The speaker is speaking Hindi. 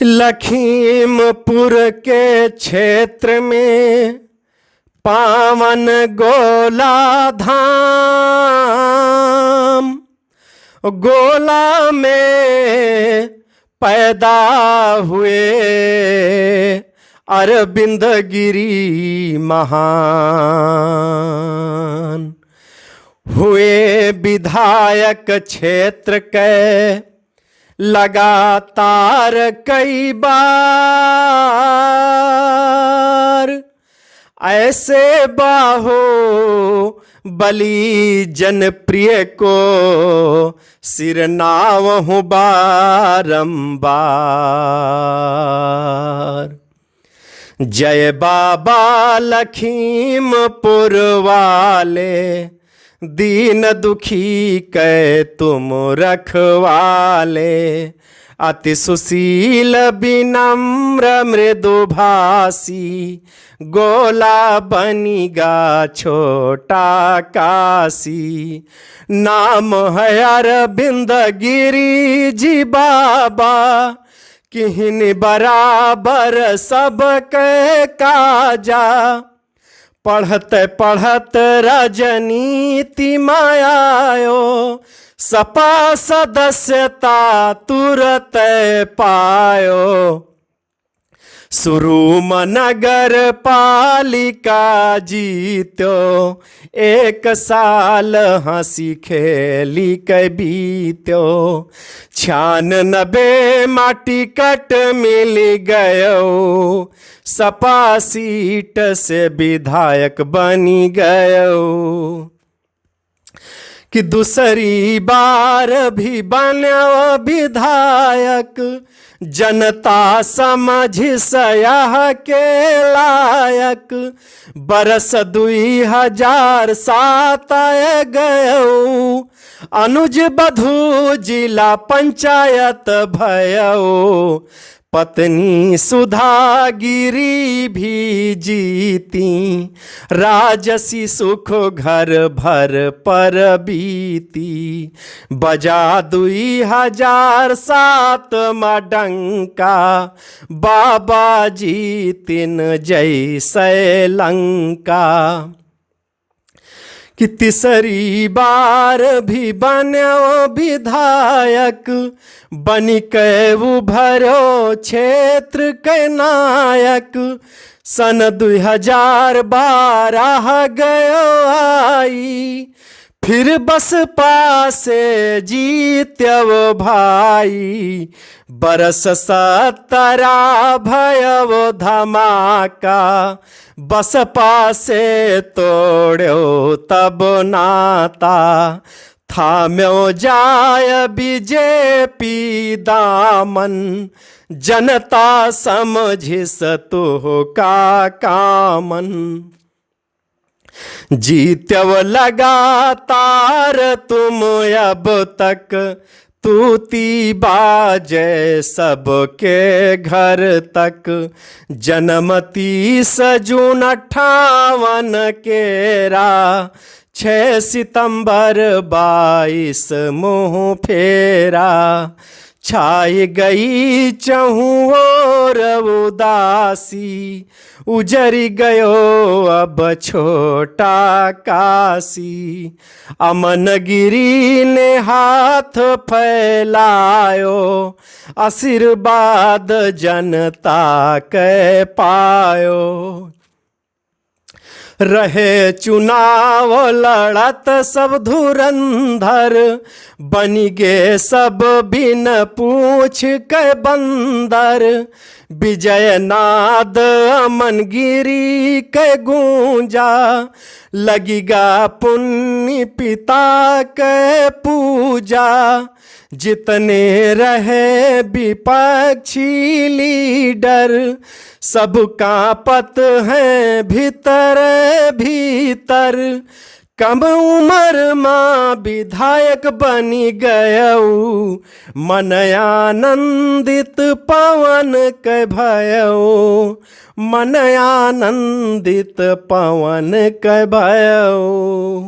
लखीमपुर के क्षेत्र में पावन गोला धाम, गोला में पैदा हुए अरविंद गिरी महान। हुए विधायक क्षेत्र के लगातार कई बार, ऐसे बाहो बली जनप्रिय को सिरनावहूँ बारंबार। जय बाबा लखीमपुर वाले, दीन दुखी कै तुम रखवाले। अति सुशील विनम्र मृदुभाषी, गोला बनिगा छोटा काशी। नाम है अरविंद गिरी जी बाबा, किहिन बराबर सब के काजा। पढ़त पढ़त राजनीति मायायो, सपा सदस्यता तुरत पायो। सुरूम नगर पालिका जीत्यो, एक साल हंसी खेली के बीत्यो। 96 माटी कट मिल गयो, सपा सीट से विधायक बनी गयो। कि दूसरी बार भी बन्यो विधायक, जनता समझ सयाह के लायक। बरस 2007 गयो, अनुज बधू जिला पंचायत भयो। पत्नी सुधा गिरी भी जीती, राजसी सुख घर भर पर बीती। बजा 2007 मडंका, बाबा जी तिन जैसे लंका। कि तीसरी बार भी बन्यो विधायक, बनी के उभरो क्षेत्र के नायक। सन 2012 गयो आई, फिर बसपा से जीत्यो भाई। बरस 17 भयो धमाका, बसपा से तोड़ो तब नाता। थाम्यो जाय बीजेपी दामन, जनता समझिस तुह का कामन। जीत्यो लगातार तुम अब तक, तूती बाजे सबके घर तक। जन्म 30 जून 58 केरा, 6 सितंबर 22 मुँह फेरा। छाई गई चहूँ और उदासी, उजरी गयो अब छोटा काशी। अमनगिरी ने हाथ फैलायो, आशीर्वाद जनता के पायो। रहे चुनाव लड़त सब धुरंधर, बनी गे सब बिन पूछ के बंदर। विजय नाद अमनगिरी के गूंजा, लगीगा पुण्य पिता के पूजा। जितने रहे विपक्षी लीडर, सब कांपत हैं भीतर भीतर। कम उम्र माँ विधायक बनी गयऊ, मन आनंदित पवन के भयो। मन आनंदित पवन के भयो।